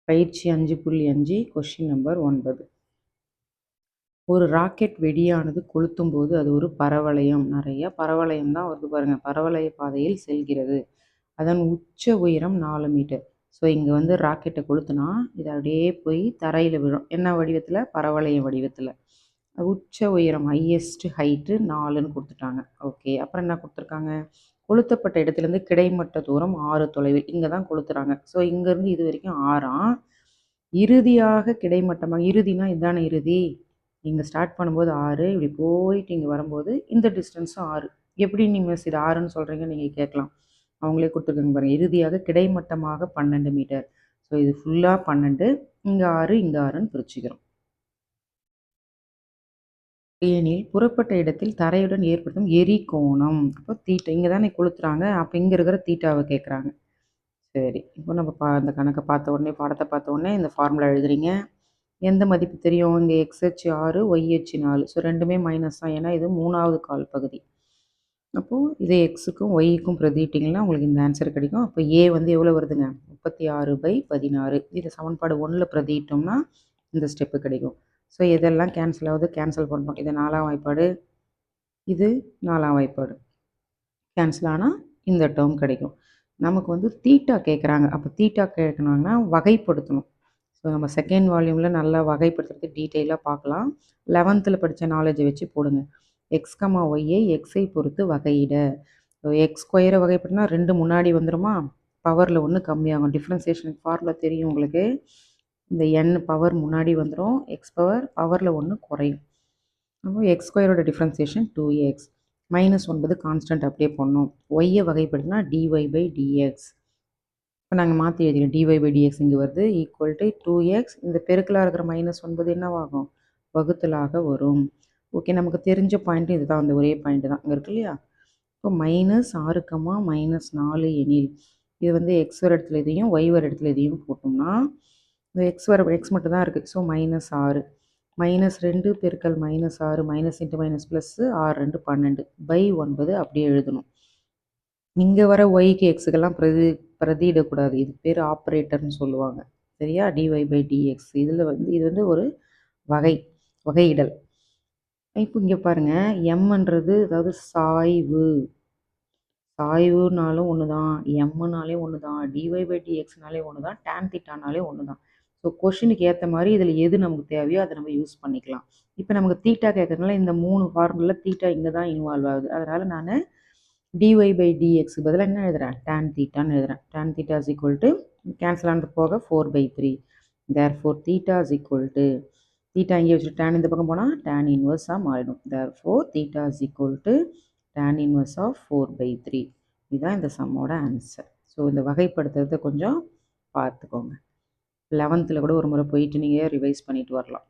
பயிற்சி 5.5 question number 9. ஒரு rocket வெடியானது கொளுத்தும் போது அது ஒரு பரவளையம், நிறைய பரவளையம் தான் வருது பாருங்க, பரவளைய பாதையில் செல்கிறது. அதன் உச்ச உயரம் 4 மீட்டர். ஸோ இங்கே வந்து ராக்கெட்டை கொளுத்துனா இது அப்படியே போய் தரையில் விழும். என்ன வடிவத்தில்? பரவளைய வடிவத்தில். உச்ச உயரம் ஹையஸ்ட் ஹைட்டு 4ன்னு கொடுத்துட்டாங்க. ஓகே, அப்புறம் என்ன கொடுத்துருக்காங்க? கொளுத்தப்பட்ட இடத்துலேருந்து கிடைமட்ட தூரம் 6 தொலைவில். இங்கே தான் கொளுத்துறாங்க. ஸோ இங்கேருந்து இது வரைக்கும் 6ஆம். இறுதியாக கிடைமட்டமாக, இறுதினா இதான இறுதி, இங்கே ஸ்டார்ட் பண்ணும்போது 6, இப்படி போயிட்டு இங்கே வரும்போது இந்த டிஸ்டன்ஸும் 6. எப்படி நீங்கள் இது 6ன்னு சொல்கிறீங்க நீங்கள் கேட்கலாம். அவங்களே கொடுத்துருக்காங்க பாருங்கள், இறுதியாக கிடைமட்டமாக 12 மீட்டர். ஸோ இது ஃபுல்லாக 12, இங்கே 6, இங்கே 6ன்னு பிரிச்சுக்கிறோம். ஏனில் புறப்பட்ட இடத்தில் தரையுடன் ஏற்படுத்தும் எரி கோணம். அப்போ தீட்டா, இங்கே தானே கொளுத்துறாங்க, அப்போ இங்கே இருக்கிற தீட்டாவை கேட்குறாங்க. சரி, இப்போ நம்ம இந்த கணக்கை பார்த்த உடனே, பாடத்தை பார்த்த உடனே இந்த ஃபார்முலா எழுதுறீங்க. எந்த மதிப்பு தெரியும்? இங்கே எக்ஸ் அச்சு 6, ஒய் அச்சு 4. ஸோ ரெண்டுமே மைனஸ் தான், ஏன்னா இது 3வது கால் பகுதி. அப்போது இதை எக்ஸுக்கும் ஒய்க்கும் பிரதிட்டிங்கன்னா உங்களுக்கு இந்த ஆன்சர் கிடைக்கும். அப்போ ஏ வந்து எவ்வளோ வருதுங்க? 36/16. இதை சமன்பாடு 1ல் பிரதிட்டோம்னா இந்த ஸ்டெப்பு கிடைக்கும். ஸோ இதெல்லாம் கேன்சல் ஆகுது, கேன்சல் பண்ணுறோம். இது 4ஆம் வாய்ப்பாடு, இது 4ஆம் வாய்ப்பாடு. கேன்சல் ஆனால் இந்த டேர்ம் கிடைக்கும். நமக்கு வந்து தீட்டா கேட்குறாங்க. அப்போ தீட்டா கேட்கணுன்னா வகைப்படுத்தணும். ஸோ நம்ம செகண்ட் வால்யூமில் நல்லா வகைப்படுத்துறது டீட்டெயிலாக பார்க்கலாம். 11ல் படித்த நாலேஜை வச்சு போடுங்க. எக்ஸ் கமா ஒய்யை எக்ஸை பொறுத்து வகையிட. எக்ஸ் ஸ்கொயரை வகைப்படுத்தினா 2 முன்னாடி வந்துடுமா, பவரில் 1 கம்மியாகும். டிஃப்ரென்சியேஷன் ஃபார்முலா தெரியும் உங்களுக்கு. இந்த என் பவர் முன்னாடி வந்துடும், எக்ஸ் பவரில் 1 குறையும். அப்போ எக்ஸ் ஸ்கொயரோட டிஃப்ரென்சியேஷன் 2x. -9 கான்ஸ்டன்ட் அப்படியே பண்ணோம். ஒய்யை வகைப்படுத்தினா dy/dx. இப்போ நாங்கள் மாற்றி எழுதிக்கிறோம். dy/dx இங்கே வருது ஈக்குவல் டு 2x. இந்த பெருக்கலாக இருக்கிற -9 என்னவாகும்? வகுத்தலாக வரும். ஓகே, நமக்கு தெரிஞ்ச பாயிண்ட்டு இது தான், அந்த ஒரே பாயிண்ட்டு தான் இங்கே இருக்கு இல்லையா? இப்போ -6, -4 எனில் இது வந்து எக்ஸ் வர இடத்துல இதையும் ஒய் வர இடத்துல இதையும் போட்டோம்னா இந்த எக்ஸ் மட்டும் தான் இருக்குது. ஸோ -6 -2 பெருக்கல் -6 மைனஸ் இன்ட்டு மைனஸ் ப்ளஸ்ஸு 6 2 12/9 அப்படியே எழுதணும். இங்கே வர ஒய்க்கு எக்ஸுக்கெல்லாம் பிரதியிடக்கூடாது. இது பேர் ஆப்ரேட்டர்னு சொல்லுவாங்க. சரியா? dy/dx. இதில் வந்து இது வந்து ஒரு வகையிடல். இப்போ இங்கே பாருங்கள், எம்ன்றது அதாவது சாய்வு. சாய்வுனாலும் ஒன்று தான், எம்முனாலே ஒன்று தான், dy/dxனாலே ஒன்று தான், tan தீட்டானாலே ஒன்று தான். ஸோ கொஷினுக்கு ஏற்ற மாதிரி இதில் எது நமக்கு தேவையோ அதை நம்ம யூஸ் பண்ணிக்கலாம். இப்போ நமக்கு தீட்டா கேட்குறதுனால இந்த 3 ஃபார்முலா தீட்டா இங்கே தான் இன்வால்வ் ஆகுது. அதனால் நான் dy/dx பதிலாக என்ன எழுதுகிறேன்? tan தீட்டான்னு எழுதுகிறேன். tan theta is equal to cancel ஆனது போக 4/3. therefore theta is equal to, theta இங்கே வச்சுட்டு tan இந்த பக்கம் போனால் tan இன்வர்ஸாக மாறிடும். therefore theta is equal to tan inverse of 4/3. இதுதான் இந்த சம்மோட ஆன்சர். ஸோ இந்த வகைப்படுத்துறதை கொஞ்சம் பார்த்துக்கோங்க. 11ல் கூட ஒரு முறை போயிட்டு நீங்கள் ரிவைஸ் பண்ணிட்டு வரலாம்.